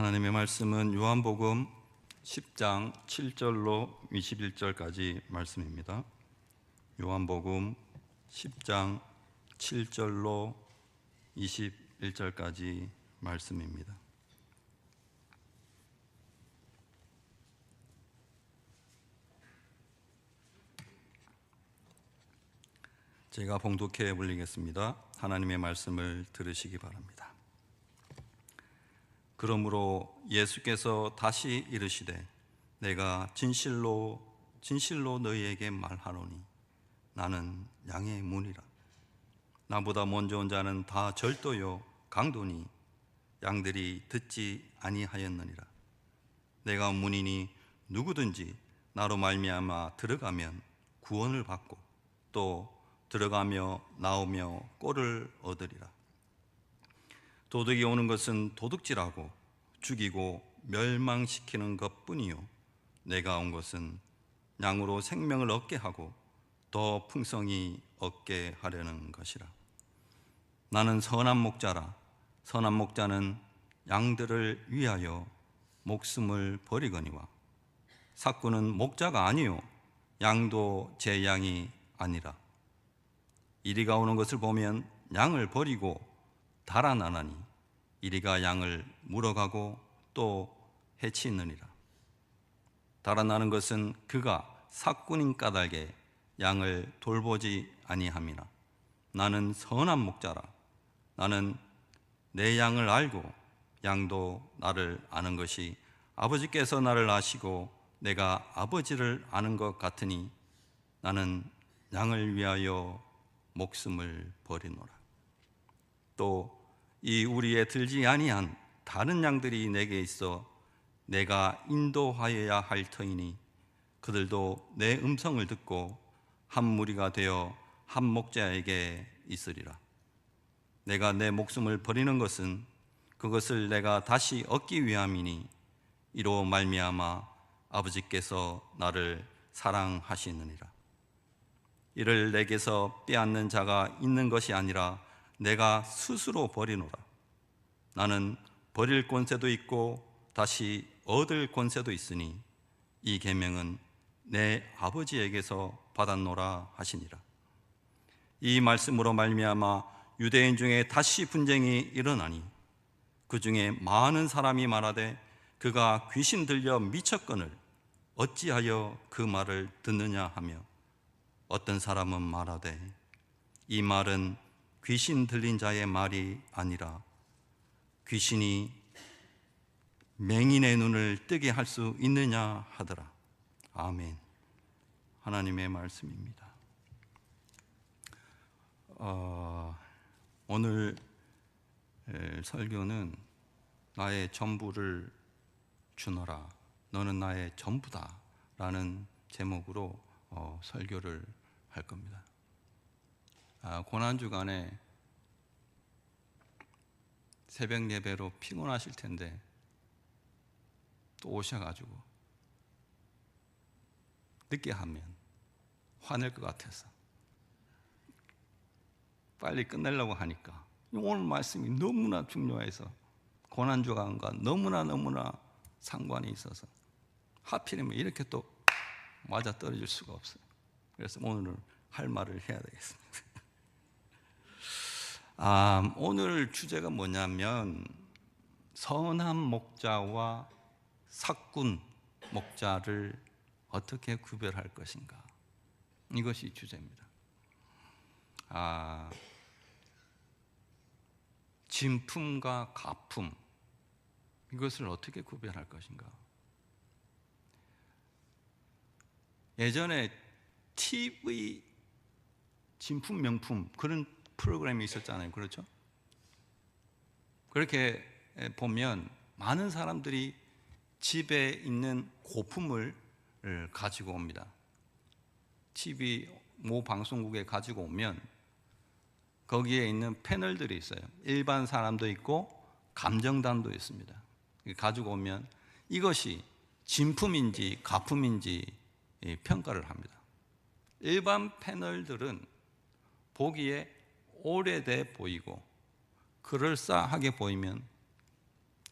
하나님의 말씀은 요한복음 10장 7절로 21절까지 말씀입니다. 요한복음 10장 7절로 21절까지 말씀입니다. 제가 봉독해 올리겠습니다. 하나님의 말씀을 들으시기 바랍니다. 그러므로 예수께서 다시 이르시되 내가 진실로 너희에게 말하노니 나는 양의 문이라. 나보다 먼저 온 자는 다 절도요 강도니 양들이 듣지 아니하였느니라. 내가 문이니 누구든지 나로 말미암아 들어가면 구원을 받고 또 들어가며 나오며 꼴을 얻으리라. 도둑이 오는 것은 도둑질하고 죽이고 멸망시키는 것뿐이요 내가 온 것은 양으로 생명을 얻게 하고 더 풍성히 얻게 하려는 것이라. 나는 선한 목자라. 선한 목자는 양들을 위하여 목숨을 버리거니와 삭구는 목자가 아니요 양도 제 양이 아니라. 이리가 오는 것을 보면 양을 버리고 달아나나니 이리가 양을 물어가고 또 해치느니라. 달아나는 것은 그가 삭군인 까닭에 양을 돌보지 아니함이나 나는 선한 목자라. 나는 내 양을 알고 양도 나를 아는 것이 아버지께서 나를 아시고 내가 아버지를 아는 것 같으니 나는 양을 위하여 목숨을 버리노라. 또 이 우리에 들지 아니한 다른 양들이 내게 있어 내가 인도하여야 할 터이니 그들도 내 음성을 듣고 한 무리가 되어 한 목자에게 있으리라. 내가 내 목숨을 버리는 것은 그것을 내가 다시 얻기 위함이니 이로 말미암아 아버지께서 나를 사랑하시느니라. 이를 내게서 빼앗는 자가 있는 것이 아니라 내가 스스로 버리노라. 나는 버릴 권세도 있고 다시 얻을 권세도 있으니 이 계명은 내 아버지에게서 받았노라 하시니라. 이 말씀으로 말미암아 유대인 중에 다시 분쟁이 일어나니 그 중에 많은 사람이 말하되 그가 귀신 들려 미쳤거늘 어찌하여 그 말을 듣느냐 하며 어떤 사람은 말하되 이 말은 귀신 들린 자의 말이 아니라 귀신이 맹인의 눈을 뜨게 할 수 있느냐 하더라. 아멘. 하나님의 말씀입니다. 오늘 설교는 나의 전부를 주너라. 너는 나의 전부다 라는 제목으로 설교를 할 겁니다. 고난주간에 새벽 예배로 피곤하실 텐데 또 오셔가지고 늦게 하면 화낼 것 같아서 빨리 끝내려고 하니까 오늘 말씀이 너무나 중요해서 고난주간과 너무나 상관이 있어서 하필이면 이렇게 또 맞아 떨어질 수가 없어요. 그래서 오늘은 할 말을 해야 되겠습니다. 오늘 주제가 뭐냐면 선한 목자와 삭군 목자를 어떻게 구별할 것인가, 이것이 주제입니다. 진품과 가품, 이것을 어떻게 구별할 것인가. 예전에 TV 진품 명품 그런 프로그램이 있었잖아요. 그렇죠? 그렇게 보면 많은 사람들이 집에 있는 고품을 가지고 옵니다. TV 모 방송국에 가지고 오면 거기에 있는 패널들이 있어요. 일반 사람도 있고 감정단도 있습니다. 가지고 오면 이것이 진품인지 가품인지 평가를 합니다. 일반 패널들은 보기에 오래돼 보이고 그럴싸하게 보이면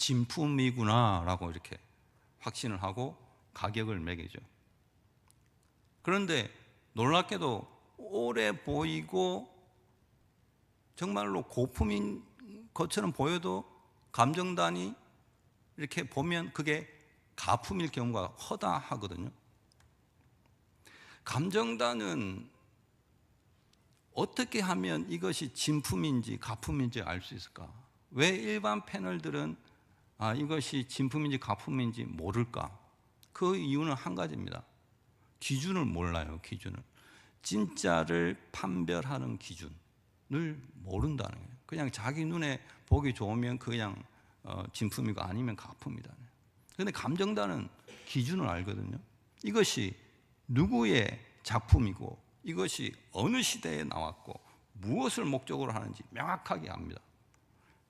진품이구나라고 이렇게 확신을 하고 가격을 매기죠. 그런데 놀랍게도 오래 보이고 정말로 고품인 것처럼 보여도 감정단이 이렇게 보면 그게 가품일 경우가 허다하거든요. 감정단은 어떻게 하면 이것이 진품인지 가품인지 알 수 있을까? 왜 일반 패널들은 이것이 진품인지 가품인지 모를까? 그 이유는 한 가지입니다. 기준을 몰라요. 기준을. 진짜를 판별하는 기준을 모른다는 거예요. 그냥 자기 눈에 보기 좋으면 그냥 진품이고 아니면 가품이다. 그런데 감정단은 기준을 알거든요. 이것이 누구의 작품이고 이것이 어느 시대에 나왔고 무엇을 목적으로 하는지 명확하게 압니다.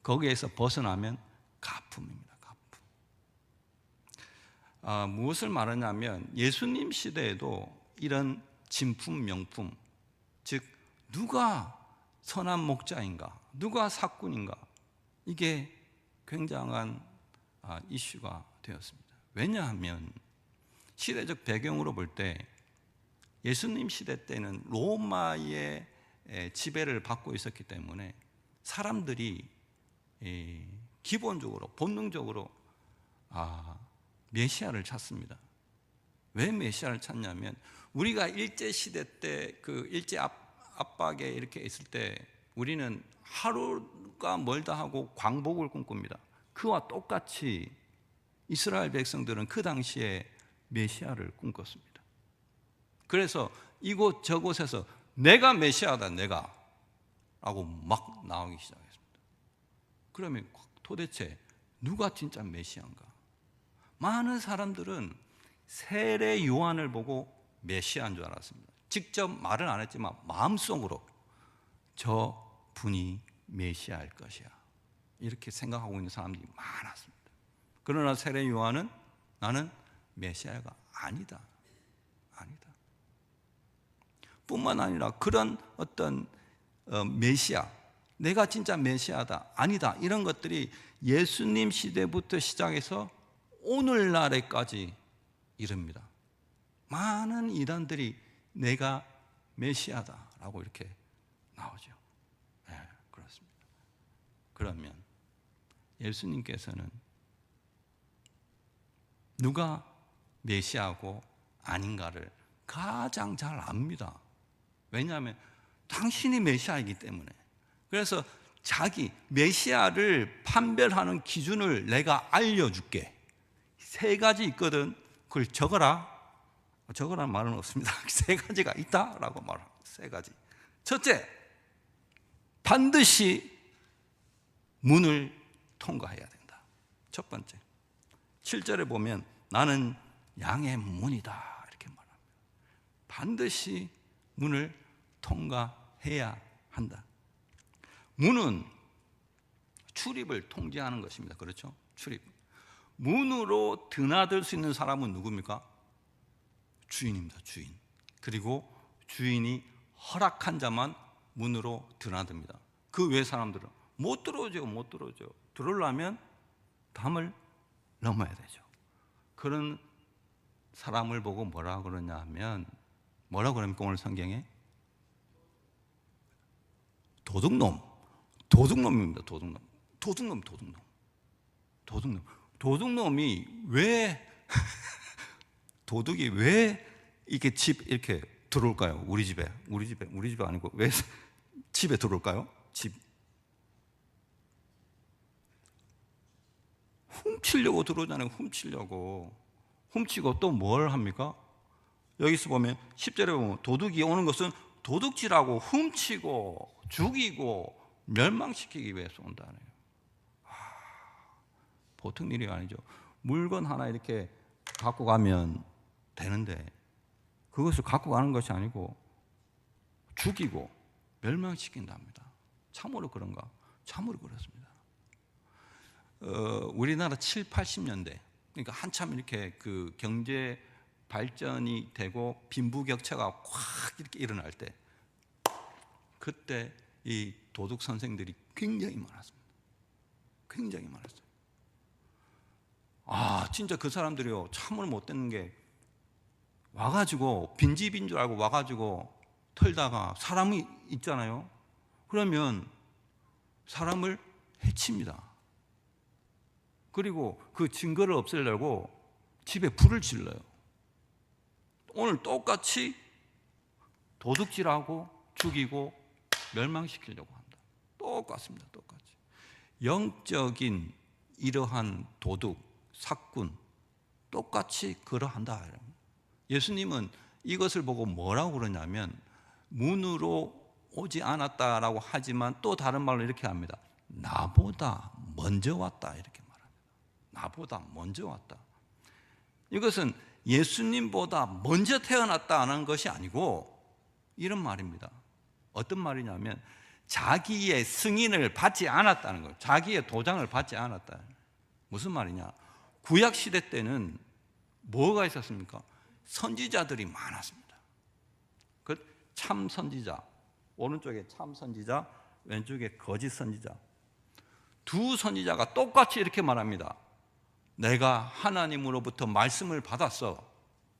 거기에서 벗어나면 가품입니다. 가품. 무엇을 말하냐면 예수님 시대에도 이런 진품, 명품, 즉 누가 선한 목자인가, 누가 사꾼인가, 이게 굉장한 이슈가 되었습니다. 왜냐하면 시대적 배경으로 볼 때 예수님 시대 때는 로마의 지배를 받고 있었기 때문에 사람들이 기본적으로 본능적으로 메시아를 찾습니다. 왜 메시아를 찾냐면 우리가 일제 시대 때 그 일제 압박에 이렇게 있을 때 우리는 하루가 멀다 하고 광복을 꿈꿉니다. 그와 똑같이 이스라엘 백성들은 그 당시에 메시아를 꿈꿨습니다. 그래서 이곳 저곳에서 내가 메시아다 내가 라고 막 나오기 시작했습니다. 그러면 도대체 누가 진짜 메시아인가? 많은 사람들은 세례 요한을 보고 메시아인 줄 알았습니다. 직접 말은 안 했지만 마음속으로 저 분이 메시아일 것이야 이렇게 생각하고 있는 사람들이 많았습니다. 그러나 세례 요한은 나는 메시아가 아니다 뿐만 아니라 그런 어떤 메시아, 내가 진짜 메시아다 아니다 이런 것들이 예수님 시대부터 시작해서 오늘날에까지 이릅니다. 많은 이단들이 내가 메시아다라고 이렇게 나오죠. 네, 그렇습니다. 그러면 예수님께서는 누가 메시아고 아닌가를 가장 잘 압니다. 왜냐하면 당신이 메시아이기 때문에. 그래서 자기 메시아를 판별하는 기준을 내가 알려줄게. 3가지 있거든. 그걸 적어라. 적으라는 말은 없습니다. 3가지가 있다라고 말합니다. 3가지. 첫째, 반드시 문을 통과해야 된다. 첫 번째, 7절에 보면 나는 양의 문이다 이렇게 말합니다. 반드시 문을 통과해야 한다. 문은 출입을 통제하는 것입니다. 그렇죠? 출입. 문으로 드나들 수 있는 사람은 누굽니까? 주인입니다. 주인. 그리고 주인이 허락한 자만 문으로 드나듭니다. 그 외 사람들은 못 들어오죠. 못 들어오죠. 들어오려면 담을 넘어야 되죠. 그런 사람을 보고 뭐라 그러냐 하면 뭐라 그럽니까? 오늘 성경에 도둑놈. 도둑놈입니다. 도둑놈. 도둑놈. 도둑놈. 도둑놈. 도둑놈이 왜 도둑이 왜 이렇게 집 이렇게 들어올까요? 우리 집에 아니고 왜 집에 들어올까요? 집 훔치려고 들어오잖아요. 훔치려고. 훔치고 또 뭘 합니까? 여기서 보면 10절에 보면 도둑이 오는 것은 도둑질하고 훔치고 죽이고 멸망시키기 위해서 온다네요. 보통 일이 아니죠. 물건 하나 이렇게 갖고 가면 되는데 그것을 갖고 가는 것이 아니고 죽이고 멸망시킨답니다. 참으로 그런가? 참으로 그렇습니다. 우리나라 7, 80년대 그러니까 한참 이렇게 그 경제 발전이 되고 빈부격차가 확 이렇게 일어날 때 그때 이 도둑 선생들이 굉장히 많았습니다. 굉장히 많았어요. 진짜 그 사람들이요 참을 못 듣는 게 와가지고 빈집인 줄 알고 와가지고 털다가 사람이 있잖아요. 그러면 사람을 해칩니다. 그리고 그 증거를 없애려고 집에 불을 질러요. 오늘 똑같이 도둑질하고 죽이고 멸망시키려고 한다. 똑같습니다. 똑같이. 영적인 이러한 도둑, 사꾼 똑같이 그러한다. 예수님은 이것을 보고 뭐라고 그러냐면 문으로 오지 않았다라고 하지만 또 다른 말로 이렇게 합니다. 나보다 먼저 왔다 이렇게 말합니다. 나보다 먼저 왔다. 이것은 예수님보다 먼저 태어났다는 것이 아니고 이런 말입니다. 어떤 말이냐면 자기의 승인을 받지 않았다는 거예요. 자기의 도장을 받지 않았다. 무슨 말이냐? 구약 시대 때는 뭐가 있었습니까? 선지자들이 많았습니다. 그 참 선지자, 오른쪽에 참 선지자, 왼쪽에 거짓 선지자. 두 선지자가 똑같이 이렇게 말합니다. 내가 하나님으로부터 말씀을 받았어.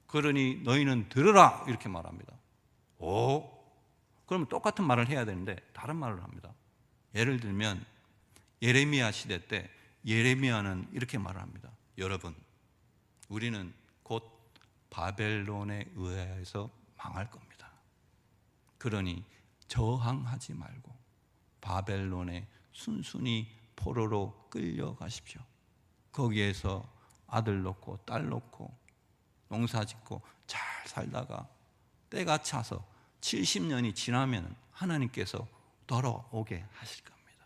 그러니 너희는 들으라. 이렇게 말합니다. 그러면 똑같은 말을 해야 되는데 다른 말을 합니다. 예를 들면 예레미야 시대 때 예레미야는 이렇게 말을 합니다. 여러분, 우리는 곧 바벨론에 의해서 망할 겁니다. 그러니 저항하지 말고 바벨론에 순순히 포로로 끌려가십시오. 거기에서 아들 놓고 딸 놓고 농사 짓고 잘 살다가 때가 차서 70년이 지나면 하나님께서 돌아오게 하실 겁니다.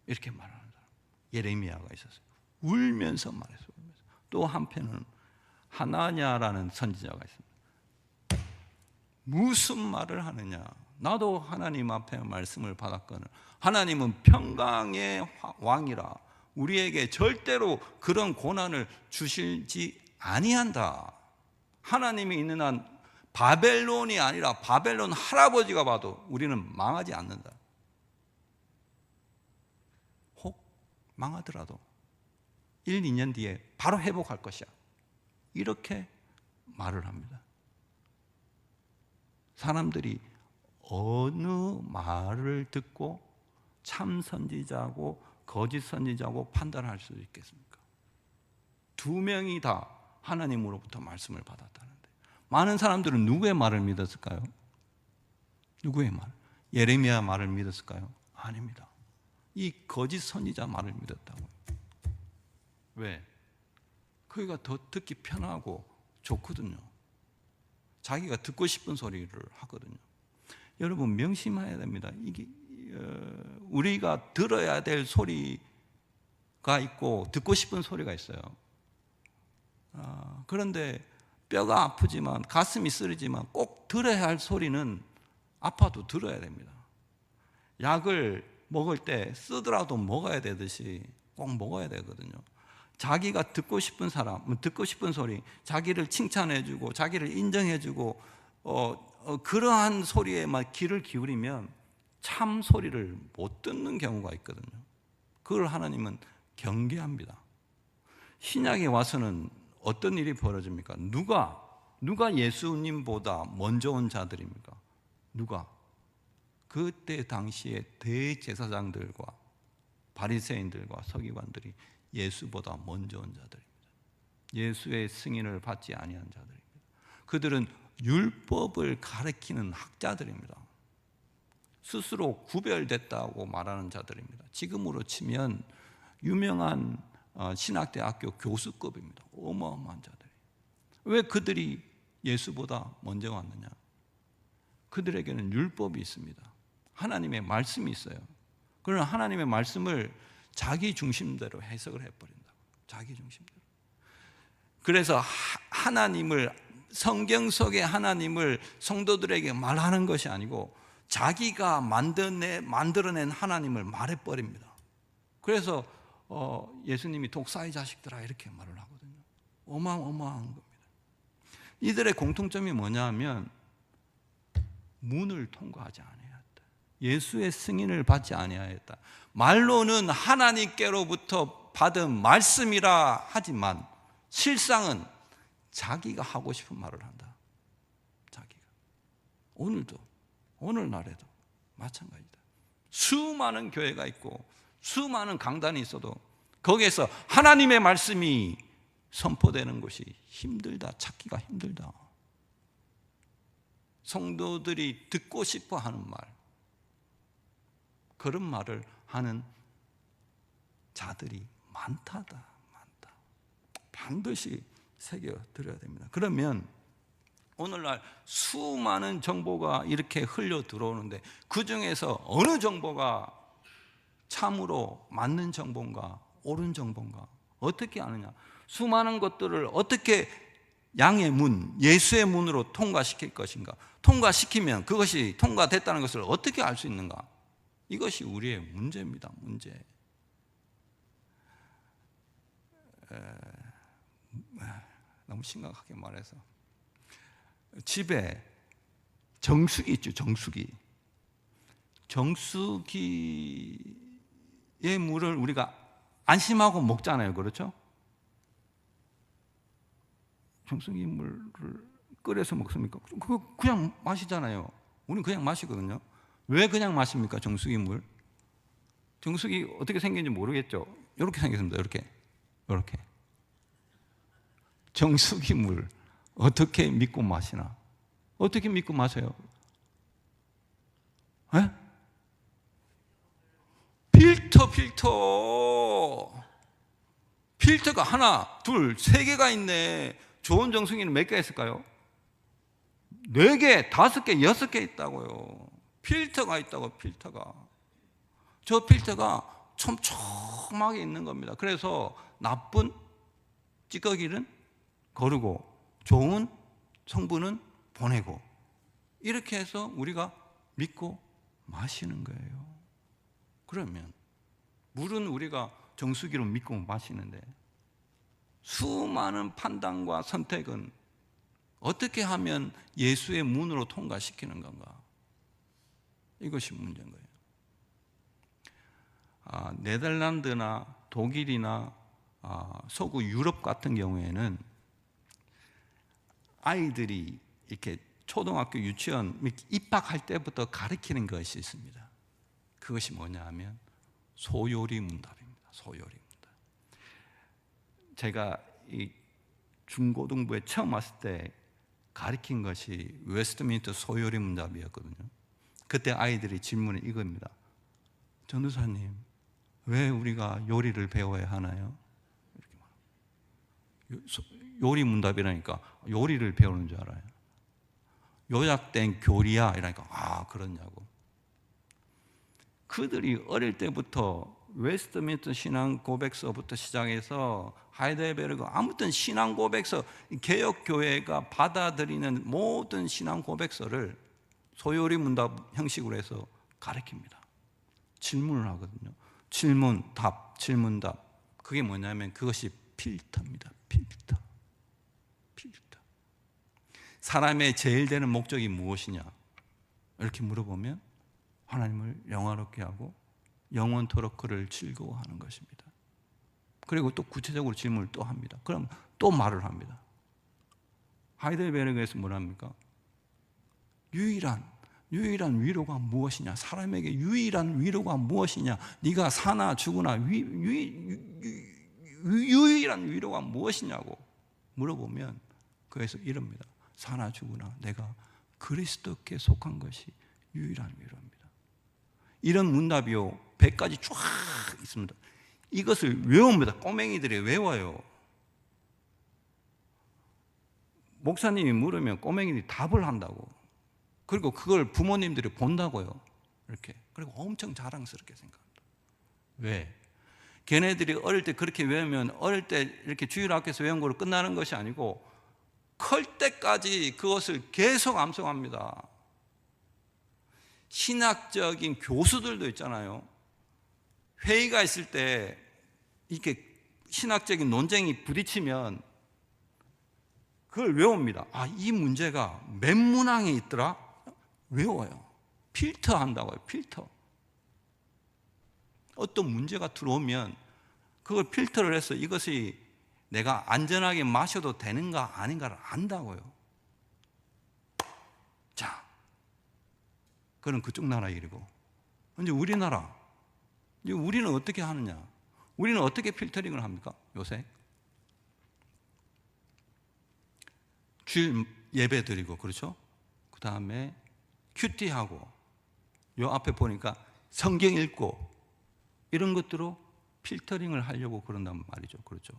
이렇게 말하는 사람 예레미야가 있었어요. 울면서 말했어요. 또 한편은 하나냐라는 선지자가 있습니다. 무슨 말을 하느냐? 나도 하나님 앞에 말씀을 받았거늘 하나님은 평강의 왕이라 우리에게 절대로 그런 고난을 주실지 아니한다. 하나님이 있는 한 바벨론이 아니라 바벨론 할아버지가 봐도 우리는 망하지 않는다. 혹 망하더라도 1, 2년 뒤에 바로 회복할 것이야. 이렇게 말을 합니다. 사람들이 어느 말을 듣고 참 선지자고 거짓 선지자고 판단할 수 있겠습니까? 두 명이 다 하나님으로부터 말씀을 받았다는데 많은 사람들은 누구의 말을 믿었을까요? 누구의 말? 예레미야 말을 믿었을까요? 아닙니다. 이 거짓 선지자 말을 믿었다고요. 왜? 그가 더 듣기 편하고 좋거든요. 자기가 듣고 싶은 소리를 하거든요. 여러분 명심해야 됩니다. 이게 우리가 들어야 될 소리가 있고 듣고 싶은 소리가 있어요. 그런데 뼈가 아프지만 가슴이 쓰리지만 꼭 들어야 할 소리는 아파도 들어야 됩니다. 약을 먹을 때 쓰더라도 먹어야 되듯이 꼭 먹어야 되거든요. 자기가 듣고 싶은 사람, 듣고 싶은 소리, 자기를 칭찬해주고 자기를 인정해주고 그러한 소리에만 귀를 기울이면 참 소리를 못 듣는 경우가 있거든요. 그걸 하나님은 경계합니다. 신약에 와서는 어떤 일이 벌어집니까? 누가 예수님보다 먼저 온 자들입니까? 누가? 그때 당시에 대제사장들과 바리새인들과 서기관들이 예수보다 먼저 온 자들입니다. 예수의 승인을 받지 아니한 자들입니다. 그들은 율법을 가르치는 학자들입니다. 스스로 구별됐다고 말하는 자들입니다. 지금으로 치면 유명한 신학대학교 교수급입니다. 어마어마한 자들이. 왜 그들이 예수보다 먼저 왔느냐? 그들에게는 율법이 있습니다. 하나님의 말씀이 있어요. 그러나 하나님의 말씀을 자기 중심대로 해석을 해버린다고. 자기 중심대로. 그래서 하나님을, 성경 속의 하나님을 성도들에게 말하는 것이 아니고 자기가 만들어낸 하나님을 말해버립니다. 그래서 예수님이 독사의 자식들아 이렇게 말을 하거든요. 어마어마한 겁니다. 이들의 공통점이 뭐냐 하면 문을 통과하지 아니했다. 예수의 승인을 받지 아니하였다. 말로는 하나님께로부터 받은 말씀이라 하지만 실상은 자기가 하고 싶은 말을 한다. 자기가. 오늘도, 오늘날에도 마찬가지다. 수많은 교회가 있고 수많은 강단이 있어도 거기에서 하나님의 말씀이 선포되는 것이 힘들다. 찾기가 힘들다. 성도들이 듣고 싶어 하는 말, 그런 말을 하는 자들이 많다. 반드시 새겨드려야 됩니다. 그러면 오늘날 수많은 정보가 이렇게 흘려 들어오는데 그 중에서 어느 정보가 참으로 맞는 정보인가, 옳은 정보인가 어떻게 아느냐? 수많은 것들을 어떻게 양의 문, 예수의 문으로 통과시킬 것인가? 통과시키면 그것이 통과됐다는 것을 어떻게 알 수 있는가? 이것이 우리의 문제입니다. 문제. 너무 심각하게 말해서 집에 정수기 있죠. 정수기의 물을 우리가 안심하고 먹잖아요. 그렇죠? 정수기 물을 끓여서 먹습니까? 그거 그냥 마시잖아요. 우리는 그냥 마시거든요. 왜 그냥 마십니까? 정수기 물. 정수기 어떻게 생긴지 모르겠죠. 이렇게 생겼습니다. 이렇게. 정수기 물 어떻게 믿고 마시나? 어떻게 믿고 마셔요? 에? 필터가 하나, 둘, 세 개가 있네. 좋은 정수기는 몇 개 있을까요? 4개, 5개, 6개 있다고요. 필터가 있다고. 저 필터가 촘촘하게 있는 겁니다. 그래서 나쁜 찌꺼기는 거르고 좋은 성분은 보내고, 이렇게 해서 우리가 믿고 마시는 거예요. 그러면 물은 우리가 정수기로 믿고 마시는데 수많은 판단과 선택은 어떻게 하면 예수의 문으로 통과시키는 건가? 이것이 문제인 거예요. 네덜란드나 독일이나 서구 유럽 같은 경우에는 아이들이 이렇게 초등학교 유치원 입학할 때부터 가르치는 것이 있습니다. 그것이 뭐냐 하면 소요리 문답입니다. 소요리 문답. 제가 이 중고등부에 처음 왔을 때 가르친 것이 웨스트민스터 소요리 문답이었거든요. 그때 아이들이 질문이 이겁니다. 전도사님, 왜 우리가 요리를 배워야 하나요? 요리 문답이라니까 요리를 배우는 줄 알아요. 요약된 교리야 이러니까 그러냐고. 그들이 어릴 때부터 웨스트민스터 신앙 고백서부터 시작해서 하이델베르그 아무튼 신앙 고백서, 개혁 교회가 받아들이는 모든 신앙 고백서를 소요리 문답 형식으로 해서 가르칩니다. 질문을 하거든요. 질문 답. 그게 뭐냐면 그것이 필터입니다. 필터. 사람의 제일 되는 목적이 무엇이냐? 이렇게 물어보면 하나님을 영화롭게 하고 영원토록 그를 즐거워하는 것입니다. 그리고 또 구체적으로 질문을 또 합니다. 그럼 또 말을 합니다. 하이델베르그에서 뭐랍니까? 유일한 위로가 무엇이냐? 사람에게 유일한 위로가 무엇이냐? 네가 사나 죽으나 유일한 위로가 무엇이냐고 물어보면 거기서 이럽니다. 사나 죽으나 내가 그리스도께 속한 것이 유일한 위로입니다. 이런 문답이요 100가지 쫙 있습니다. 이것을 외웁니다. 꼬맹이들이 외워요. 목사님이 물으면 꼬맹이들이 답을 한다고. 그리고 그걸 부모님들이 본다고요. 이렇게. 그리고 엄청 자랑스럽게 생각합니다. 왜? 걔네들이 어릴 때 그렇게 외우면 어릴 때 이렇게 주일학교에서 외운 거로 끝나는 것이 아니고 클 때까지 그것을 계속 암송합니다. 신학적인 교수들도 있잖아요. 회의가 있을 때 이렇게 신학적인 논쟁이 부딪히면 그걸 외웁니다. 이 문제가 몇 문항에 있더라? 외워요. 필터 한다고요. 필터. 어떤 문제가 들어오면 그걸 필터를 해서 이것이 내가 안전하게 마셔도 되는가 아닌가를 안다고요. 자, 그건 그쪽 나라 일이고, 이제 우리나라, 이제 우리는 어떻게 하느냐? 우리는 어떻게 필터링을 합니까? 요새 주일 예배 드리고, 그렇죠? 그 다음에 큐티하고, 요 앞에 보니까 성경 읽고, 이런 것들로 필터링을 하려고 그런단 말이죠. 그렇죠?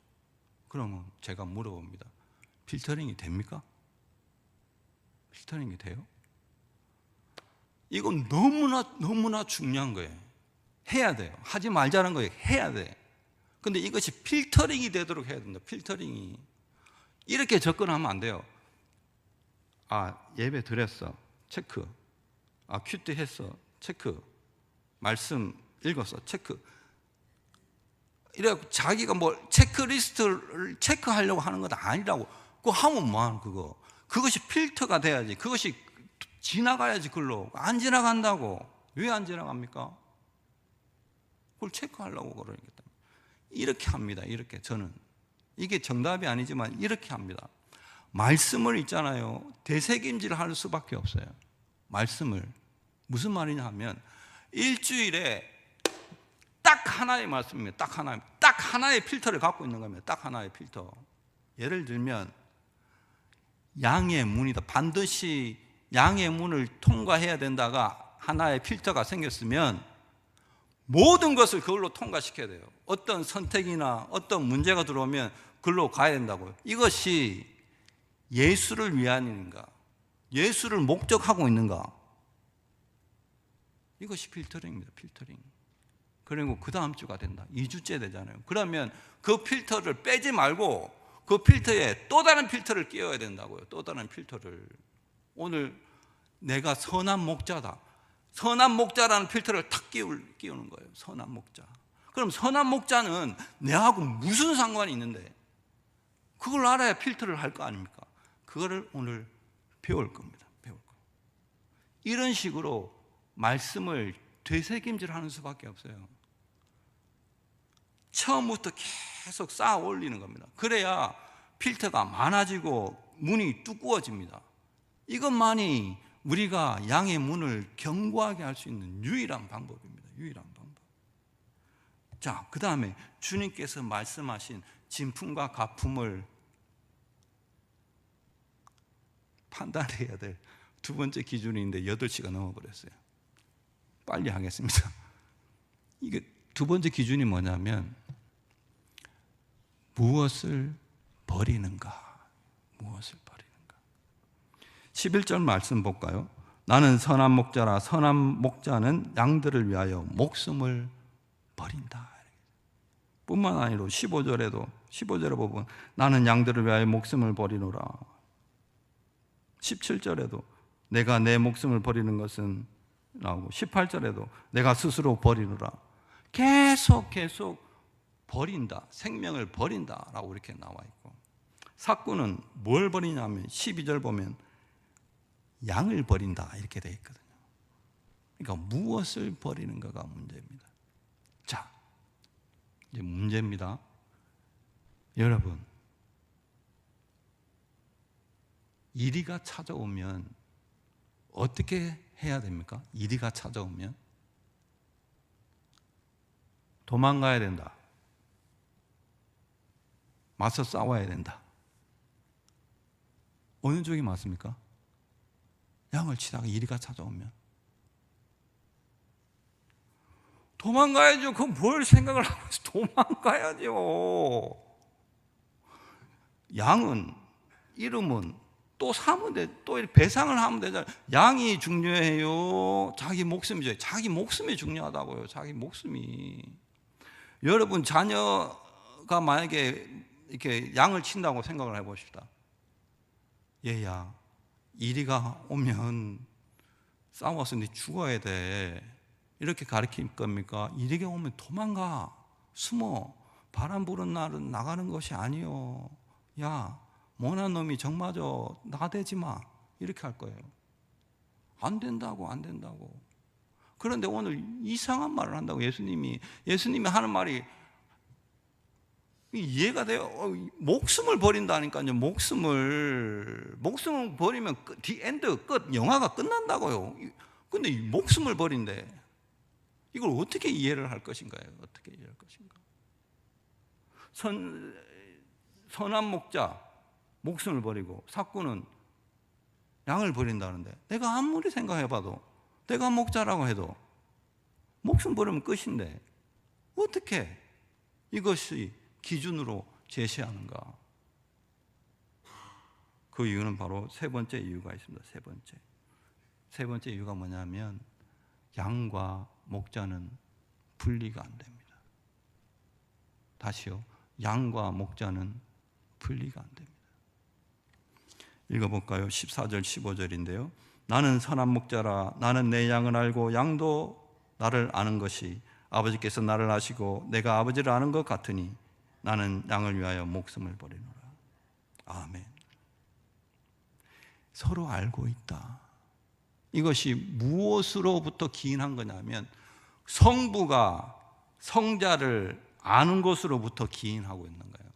그러면 제가 물어봅니다. 필터링이 됩니까? 필터링이 돼요? 이건 너무나 중요한 거예요. 해야 돼요. 하지 말자는 거예요. 해야 돼. 근데 이것이 필터링이 되도록 해야 된다. 필터링이. 이렇게 접근하면 안 돼요. 아, 예배 드렸어. 체크. 아, 큐티 했어. 체크. 말씀 읽었어. 체크. 이래갖고 자기가 뭐 체크리스트를 체크하려고 하는 건 아니라고. 그거 하면 뭐하는 그거. 그것이 필터가 돼야지. 그것이 지나가야지 글로. 안 지나간다고. 왜 안 지나갑니까? 그걸 체크하려고 그러니까. 이렇게 합니다. 이렇게 저는. 이게 정답이 아니지만 이렇게 합니다. 말씀을 있잖아요. 되새김질할 수밖에 없어요. 말씀을. 무슨 말이냐 하면 일주일에 딱 하나의 말씀입니다. 딱 하나의 필터를 갖고 있는 겁니다. 딱 하나의 필터. 예를 들면 양의 문이다. 반드시 양의 문을 통과해야 된다가 하나의 필터가 생겼으면 모든 것을 그걸로 통과시켜야 돼요. 어떤 선택이나 어떤 문제가 들어오면 그걸로 가야 된다고요. 이것이 예수를 위한 일인가? 예수를 목적하고 있는가? 이것이 필터링입니다. 필터링. 그리고 그 다음 주가 된다. 2주째 되잖아요. 그러면 그 필터를 빼지 말고 그 필터에 또 다른 필터를 끼워야 된다고요. 또 다른 필터를. 오늘 내가 선한 목자다. 선한 목자라는 필터를 탁 끼우는 거예요. 선한 목자. 그럼 선한 목자는 내하고 무슨 상관이 있는데 그걸 알아야 필터를 할 거 아닙니까? 그거를 오늘 배울 겁니다. 배울 거. 이런 식으로 말씀을 되새김질하는 수밖에 없어요. 처음부터 계속 쌓아 올리는 겁니다. 그래야 필터가 많아지고 문이 두꺼워집니다. 이것만이 우리가 양의 문을 견고하게 할 수 있는 유일한 방법입니다. 유일한 방법. 자, 그 다음에 주님께서 말씀하신 진품과 가품을 판단해야 될 두 번째 기준인데 8시가 넘어버렸어요. 빨리 하겠습니다. 이게 두 번째 기준이 뭐냐면 무엇을 버리는가? 무엇을 버리는가? 11절 말씀 볼까요? 나는 선한 목자라. 선한 목자는 양들을 위하여 목숨을 버린다. 뿐만 아니라 15절에 보면 나는 양들을 위하여 목숨을 버리노라. 17절에도 내가 내 목숨을 버리는 것은 나오고 18절에도 내가 스스로 버리노라. 계속 버린다. 생명을 버린다라고 이렇게 나와 있고, 사꾼은 뭘 버리냐면 12절 보면 양을 버린다 이렇게 되어 있거든요. 그러니까 무엇을 버리는가가 문제입니다. 자, 이제 문제입니다. 여러분, 이리가 찾아오면 어떻게 해야 됩니까? 이리가 찾아오면 도망가야 된다. 맞서 싸워야 된다. 어느 쪽이 맞습니까? 양을 치다가 이리가 찾아오면 도망가야죠. 그럼 뭘 생각을 하고 있어? 도망가야죠. 양은 이름은 또 사면 돼. 또 배상을 하면 되잖아요. 양이 중요해요? 자기 목숨이 중요해요? 자기 목숨이 중요하다고요. 자기 목숨이. 여러분 자녀가 만약에 이렇게 양을 친다고 생각을 해보십시다. 얘야, 이리가 오면 싸워서 네 죽어야 돼. 이렇게 가르칠 겁니까? 이리가 오면 도망가. 숨어. 바람 부는 날은 나가는 것이 아니요. 야, 모난 놈이 정마저 나대지 마. 이렇게 할 거예요. 안 된다고. 그런데 오늘 이상한 말을 한다고. 예수님이 하는 말이 이해가 돼요? 목숨을 버린다니까요. 목숨을 버리면 디 엔드 끝, 영화가 끝난다고요. 근데 목숨을 버린대. 이걸 어떻게 이해를 할 것인가요? 어떻게 이해할 것인가? 선한 목자 목숨을 버리고 삭구는 양을 버린다는데, 내가 아무리 생각해봐도, 내가 목자라고 해도 목숨 버리면 끝인데 어떻게 이것이 기준으로 제시하는가? 그 이유는 바로 세 번째 이유가 있습니다. 세 번째 이유가 뭐냐면, 양과 목자는 분리가 안 됩니다. 다시요. 양과 목자는 분리가 안 됩니다. 읽어볼까요? 14절 15절인데요. 나는 선한 목자라. 나는 내 양을 알고 양도 나를 아는 것이 아버지께서 나를 아시고 내가 아버지를 아는 것 같으니 나는 양을 위하여 목숨을 버리노라. 아멘. 서로 알고 있다. 이것이 무엇으로부터 기인한 거냐면, 성부가 성자를 아는 것으로부터 기인하고 있는 거예요.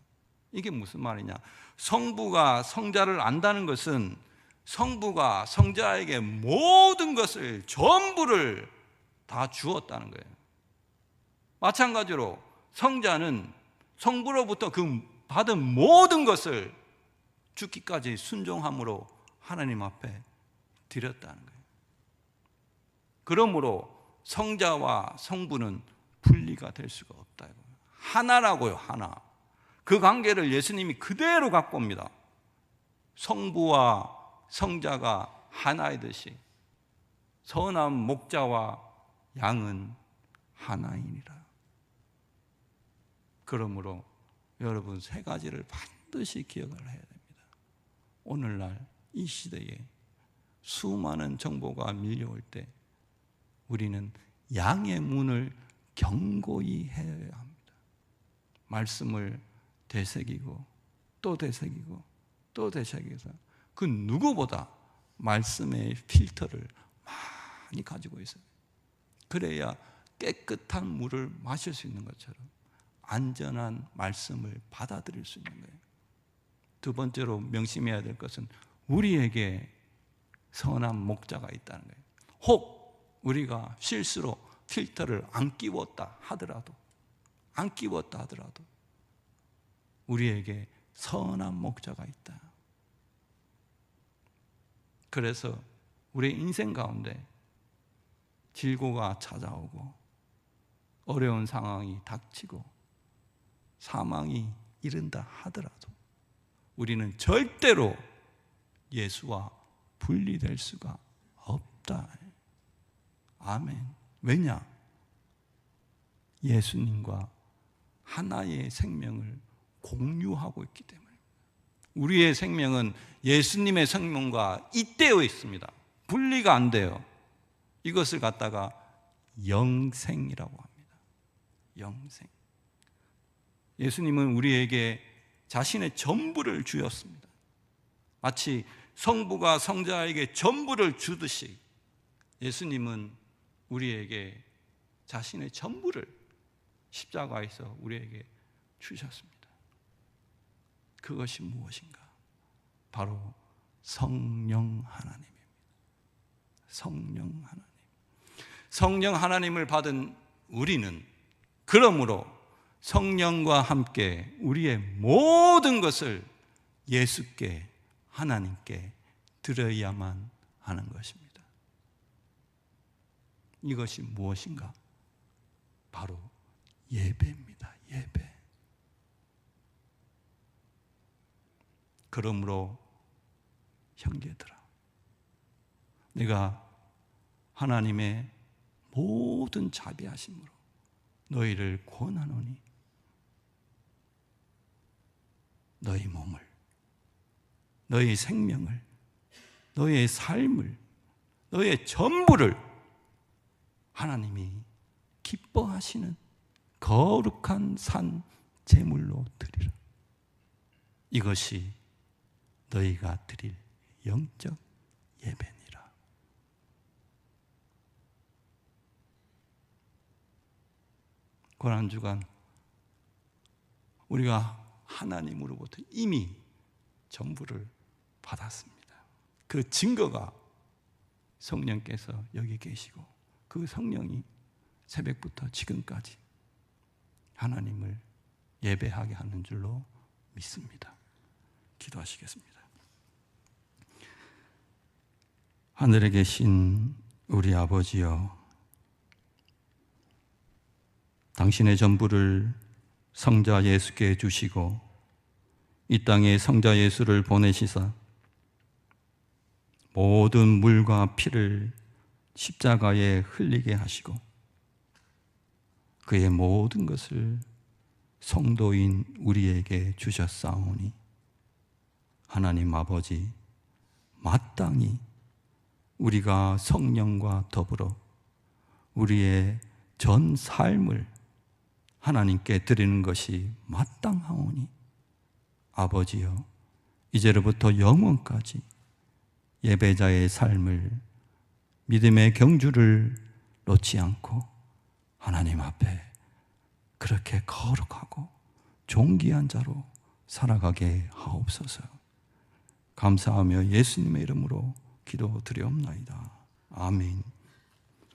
이게 무슨 말이냐? 성부가 성자를 안다는 것은 성부가 성자에게 모든 것을, 전부를 다 주었다는 거예요. 마찬가지로 성자는 성부로부터 그 받은 모든 것을 죽기까지 순종함으로 하나님 앞에 드렸다는 거예요. 그러므로 성자와 성부는 분리가 될 수가 없다. 하나라고요, 하나. 그 관계를 예수님이 그대로 갖고 옵니다. 성부와 성자가 하나이듯이 선한 목자와 양은 하나이니라. 그러므로 여러분, 세 가지를 반드시 기억을 해야 됩니다. 오늘날 이 시대에 수많은 정보가 밀려올 때 우리는 양의 문을 견고히 해야 합니다. 말씀을 되새기고 또 되새기고 또 되새겨서 그 누구보다 말씀의 필터를 많이 가지고 있어요. 그래야 깨끗한 물을 마실 수 있는 것처럼 안전한 말씀을 받아들일 수 있는 거예요. 두 번째로 명심해야 될 것은 우리에게 선한 목자가 있다는 거예요. 혹 우리가 실수로 필터를 안 끼웠다 하더라도 우리에게 선한 목자가 있다. 그래서 우리 인생 가운데 질고가 찾아오고 어려운 상황이 닥치고 사망이 이른다 하더라도 우리는 절대로 예수와 분리될 수가 없다. 아멘. 왜냐? 예수님과 하나의 생명을 공유하고 있기 때문에. 우리의 생명은 예수님의 생명과 잇대어 있습니다. 분리가 안 돼요. 이것을 갖다가 영생이라고 합니다. 영생. 예수님은 우리에게 자신의 전부를 주었습니다. 마치 성부가 성자에게 전부를 주듯이 예수님은 우리에게 자신의 전부를 십자가에서 우리에게 주셨습니다. 그것이 무엇인가? 바로 성령 하나님입니다. 성령 하나님. 성령 하나님을 받은 우리는 그러므로 성령과 함께 우리의 모든 것을 예수께, 하나님께 드려야만 하는 것입니다. 이것이 무엇인가? 바로 예배입니다. 예배. 그러므로 형제들아, 내가 하나님의 모든 자비하심으로 너희를 권하노니 너희 몸을, 너희 생명을, 너희의 삶을, 너희의 전부를 하나님이 기뻐하시는 거룩한 산 제물로 드리라. 이것이 너희가 드릴 영적 예배니라. 고난주간 우리가 하나님으로부터 이미 전부를 받았습니다. 그 증거가 성령께서 여기 계시고 그 성령이 새벽부터 지금까지 하나님을 예배하게 하는 줄로 믿습니다. 기도하시겠습니다. 하늘에 계신 우리 아버지여, 당신의 전부를 성자 예수께 주시고 이 땅에 성자 예수를 보내시사 모든 물과 피를 십자가에 흘리게 하시고 그의 모든 것을 성도인 우리에게 주셨사오니 하나님 아버지, 마땅히 우리가 성령과 더불어 우리의 전 삶을 하나님께 드리는 것이 마땅하오니 아버지여, 이제로부터 영원까지 예배자의 삶을 믿음의 경주를 놓지 않고 하나님 앞에 그렇게 거룩하고 존귀한 자로 살아가게 하옵소서. 감사하며 예수님의 이름으로 기도드리옵나이다. 아멘.